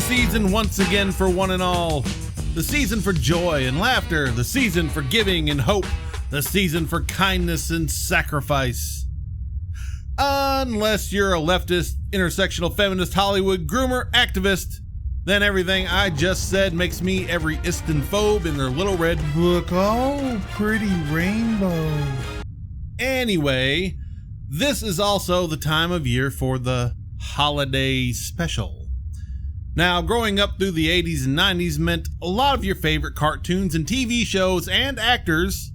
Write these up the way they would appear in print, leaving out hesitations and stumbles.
season once again for one and all. The season for joy and laughter, the season for giving and hope, the season for kindness and sacrifice. Unless you're a leftist, intersectional feminist, Hollywood groomer activist, then everything I just said makes me every Istanphobe in their little red book. Oh, pretty rainbow. Anyway, this is also the time of year for the holiday special. Now, growing up through the 80s and 90s meant a lot of your favorite cartoons and TV shows and actors,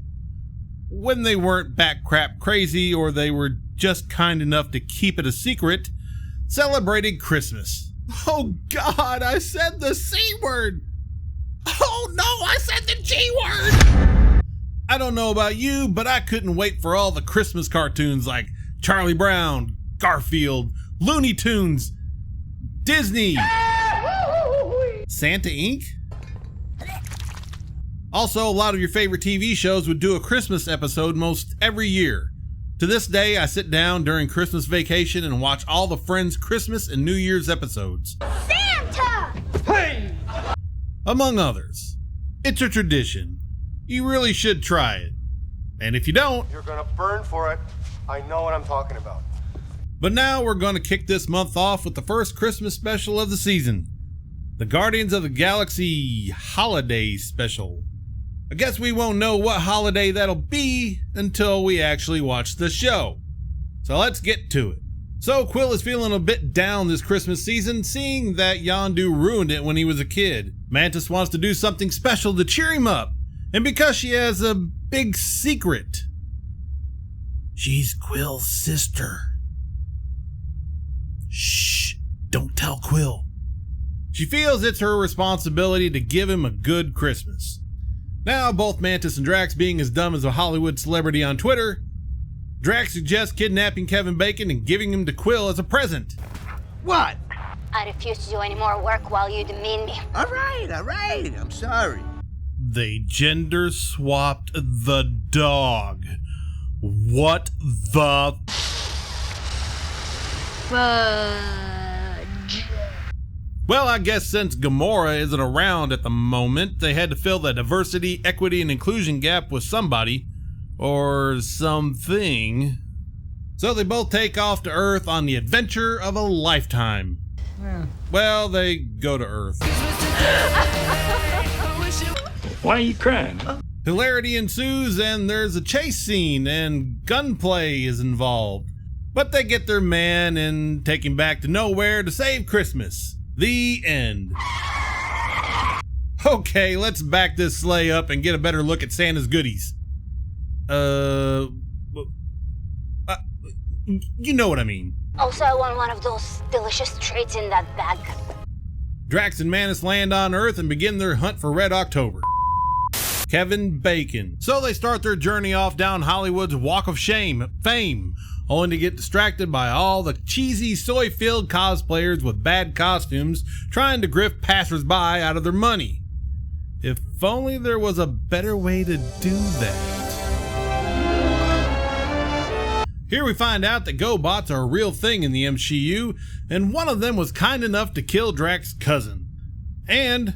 when they weren't backcrap crazy or they were just kind enough to keep it a secret, celebrated Christmas. Oh God, I said the C word! Oh no, I said the G word! I don't know about you, but I couldn't wait for all the Christmas cartoons like Charlie Brown, Garfield, Looney Tunes, Disney, Santa Inc. Also, a lot of your favorite TV shows would do a Christmas episode most every year. To this day, I sit down during Christmas vacation and watch all the Friends Christmas and New Year's episodes. Santa! Hey! Among others. It's a tradition. You really should try it. And if you don't, you're gonna burn for it. I know what I'm talking about. But now we're going to kick this month off with the first Christmas special of the season. The Guardians of the Galaxy Holiday Special. I guess we won't know what holiday that'll be until we actually watch the show. So let's get to it. So Quill is feeling a bit down this Christmas season, seeing that Yondu ruined it when he was a kid. Mantis wants to do something special to cheer him up. And because she has a big secret, she's Quill's sister. Shh, don't tell Quill. She feels it's her responsibility to give him a good Christmas. Now, both Mantis and Drax being as dumb as a Hollywood celebrity on Twitter, Drax suggests kidnapping Kevin Bacon and giving him to Quill as a present. What? I refuse to do any more work while you demean me. All right. I'm sorry. They gender swapped the dog. What the... Fudge. Well, I guess since Gamora isn't around at the moment, they had to fill the diversity, equity, and inclusion gap with somebody. Or something. So they both take off to Earth on the adventure of a lifetime. Well, they go to Earth. Why are you crying? Hilarity ensues and there's a chase scene and gunplay is involved. But they get their man and take him back to nowhere to save Christmas. The end. Okay, let's back this sleigh up and get a better look at Santa's goodies. You know what I mean. Also, I want one of those delicious treats in that bag. Drax and Mantis land on Earth and begin their hunt for Red October. Kevin Bacon. So they start their journey off down Hollywood's Walk of Fame, only to get distracted by all the cheesy soy-filled cosplayers with bad costumes trying to grift passersby out of their money. If only there was a better way to do that. Here we find out that GoBots are a real thing in the MCU, and one of them was kind enough to kill Drax's cousin. And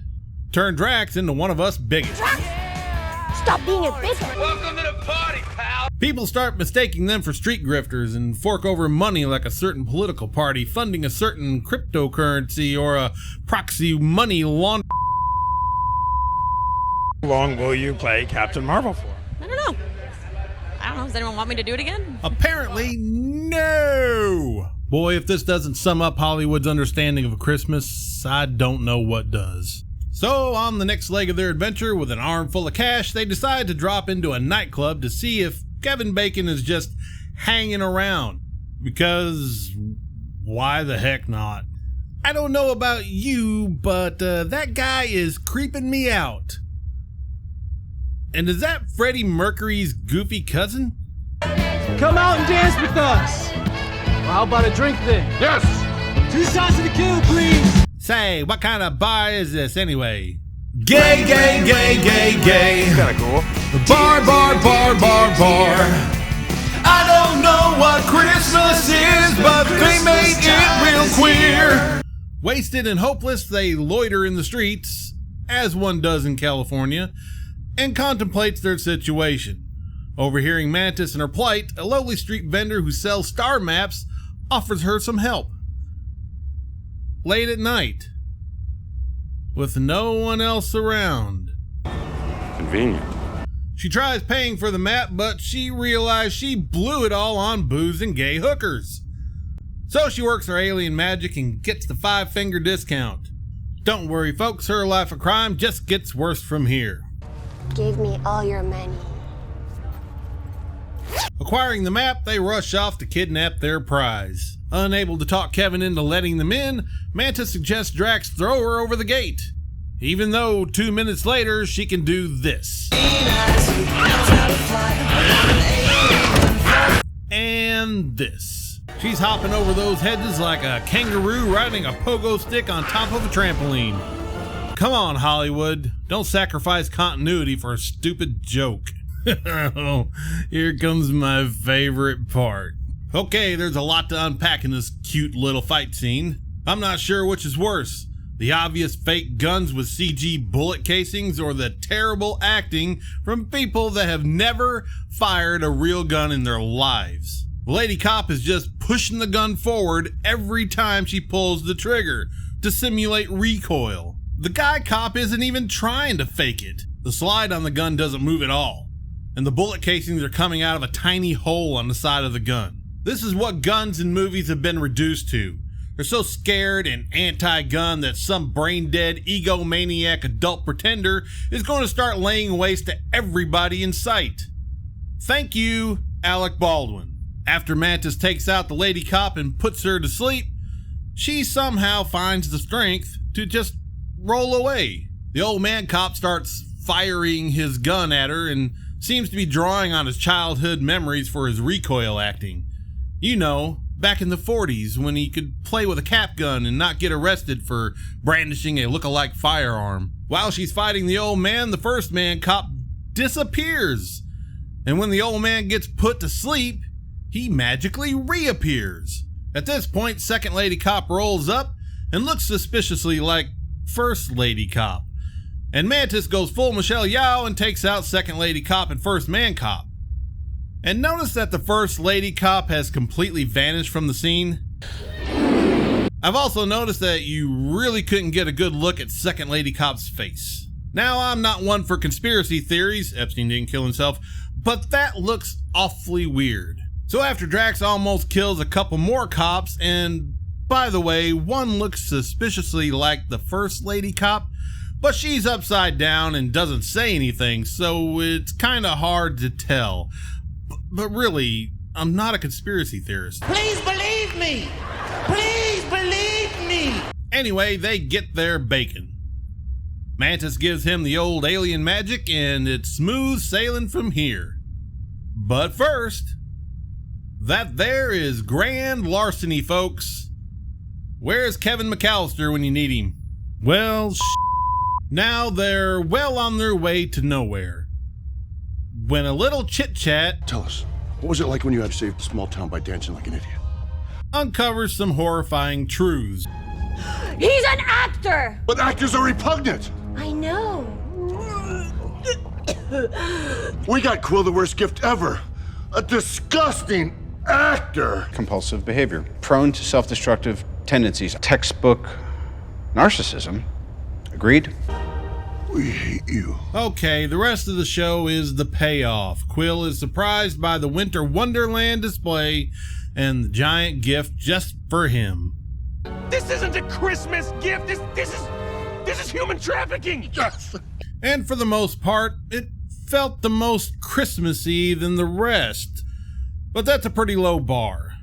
turn Drax into one of us bigots. Stop being a bigot. Welcome to the party, pal. People start mistaking them for street grifters and fork over money like a certain political party funding a certain cryptocurrency or a proxy money laundering. How long will you play Captain Marvel for? I don't know. Does anyone want me to do it again? Apparently, no! Boy, if this doesn't sum up Hollywood's understanding of Christmas, I don't know what does. So, on the next leg of their adventure, with an arm full of cash, they decide to drop into a nightclub to see if Kevin Bacon is just hanging around. Because, why the heck not? I don't know about you, but that guy is creeping me out. And is that Freddie Mercury's goofy cousin? Come out and dance with us! Well, how about a drink then? Yes! 2 shots of the kill, please! Say, what kind of bar is this anyway? Gay, gay, gay, gay, gay. Kinda cool. Bar, bar, bar, bar, bar. I don't know what Christmas is, but they made it real queer. Wasted and hopeless, they loiter in the streets, as one does in California, and contemplates their situation. Overhearing Mantis and her plight, a lowly street vendor who sells star maps offers her some help. Late at night, with no one else around. Convenient. She tries paying for the map, but she realized she blew it all on booze and gay hookers. So she works her alien magic and gets the 5-finger discount. Don't worry, folks, her life of crime just gets worse from here. Give me all your money. Acquiring the map, they rush off to kidnap their prize. Unable to talk Kevin into letting them in, Mantis suggests Drax throw her over the gate, even though 2 minutes later she can do this. And this. She's hopping over those hedges like a kangaroo riding a pogo stick on top of a trampoline. Come on, Hollywood. Don't sacrifice continuity for a stupid joke. Here comes my favorite part. Okay, there's a lot to unpack in this cute little fight scene. I'm not sure which is worse. The obvious fake guns with CG bullet casings, or the terrible acting from people that have never fired a real gun in their lives. Lady Cop is just pushing the gun forward every time she pulls the trigger to simulate recoil. The guy cop isn't even trying to fake it. The slide on the gun doesn't move at all, and the bullet casings are coming out of a tiny hole on the side of the gun. This is what guns in movies have been reduced to. They're so scared and anti-gun that some brain-dead, egomaniac adult pretender is going to start laying waste to everybody in sight. Thank you, Alec Baldwin. After Mantis takes out the lady cop and puts her to sleep, she somehow finds the strength to just roll away. The old man cop starts firing his gun at her and seems to be drawing on his childhood memories for his recoil acting. You know, back in the 40s when he could play with a cap gun and not get arrested for brandishing a look-alike firearm. While she's fighting the old man, the first man cop disappears. And when the old man gets put to sleep, he magically reappears. At this point, second lady cop rolls up and looks suspiciously like first lady cop. And Mantis goes full Michelle Yeoh and takes out second lady cop and first man cop. And notice that the first lady cop has completely vanished from the scene. I've also noticed that you really couldn't get a good look at second lady cop's face. Now, I'm not one for conspiracy theories, Epstein didn't kill himself, but that looks awfully weird. So after Drax almost kills a couple more cops, and by the way, one looks suspiciously like the first lady cop, but she's upside down and doesn't say anything, so it's kinda hard to tell. But really, I'm not a conspiracy theorist. Please believe me! Please believe me! Anyway, they get their bacon. Mantis gives him the old alien magic, and it's smooth sailing from here. But first, that there is grand larceny, folks. Where's Kevin McAllister when you need him? Well, now they're well on their way to nowhere, when a little chit-chat Tell us, what was it like when you had saved a small town by dancing like an idiot? uncovers some horrifying truths. He's an actor! But actors are repugnant! I know. We got Quill the worst gift ever. A disgusting actor. Compulsive behavior, prone to self-destructive tendencies, textbook narcissism. Agreed? We hate you. Okay, the rest of the show is the payoff. Quill is surprised by the Winter Wonderland display and the giant gift just for him. This isn't a Christmas gift. This is human trafficking. Yes. And for the most part, it felt the most Christmassy than the rest. But that's a pretty low bar.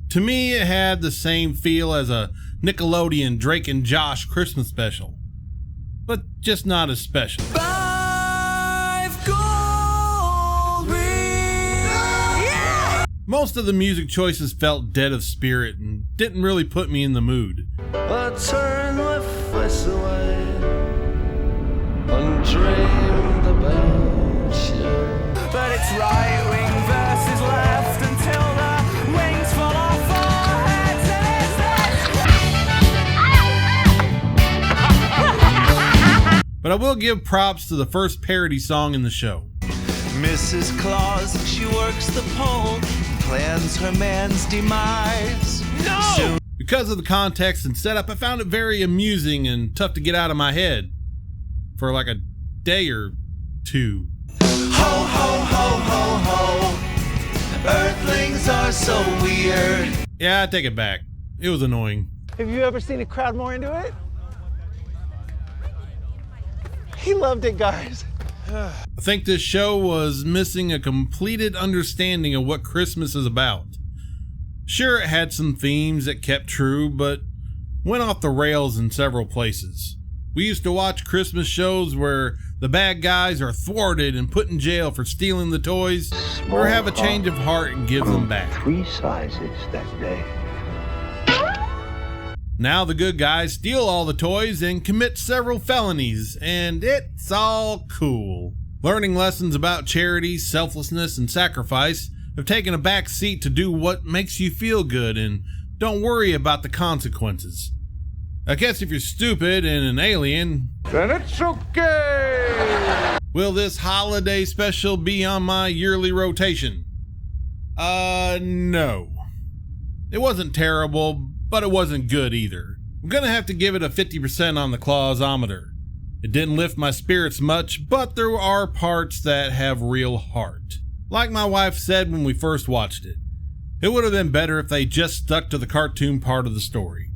To me, it had the same feel as a Nickelodeon Drake and Josh Christmas special, but just not as special. Most of the music choices felt dead of spirit and didn't really put me in the mood. I turn my face away and dreamed about you. But it's right wing versus left until the wings fall off our heads, and it's but I will give props to the first parody song in the show. Mrs. Claus, she works the pole, plans her man's demise. No! Because of the context and setup, I found it very amusing and tough to get out of my head for like a day or two. Ho, ho, ho, ho, ho. Earthlings are so weird. Yeah, I take it back. It was annoying. Have you ever seen a crowd more into it? He loved it, guys. I think this show was missing a completed understanding of what Christmas is about. Sure, it had some themes that kept true, but went off the rails in several places. We used to watch Christmas shows where the bad guys are thwarted and put in jail for stealing the toys, or have a change of heart and give them back. 3 sizes that day. Now the good guys steal all the toys and commit several felonies, and it's all cool. Learning lessons about charity, selflessness, and sacrifice have taken a back seat to do what makes you feel good and don't worry about the consequences. I guess if you're stupid and an alien, Then it's okay! will this holiday special be on my yearly rotation? No. It wasn't terrible, but it wasn't good either. I'm gonna have to give it a 50% on the Clausometer. It didn't lift my spirits much, but there are parts that have real heart. Like my wife said when we first watched it, it would have been better if they just stuck to the cartoon part of the story.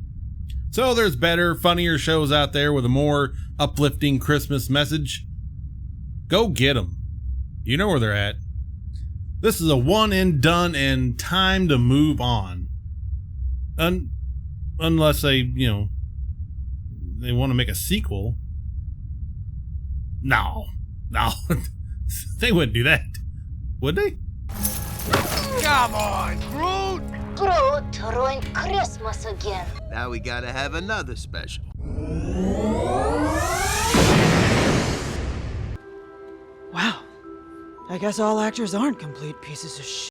So there's better, funnier shows out there with a more uplifting Christmas message. Go get them. You know where they're at. This is a one and done and time to move on. Unless they, they want to make a sequel. No. They wouldn't do that. Would they? Come on, Groot! Groot ruined Christmas again. Now we gotta have another special. Wow. I guess all actors aren't complete pieces of shit.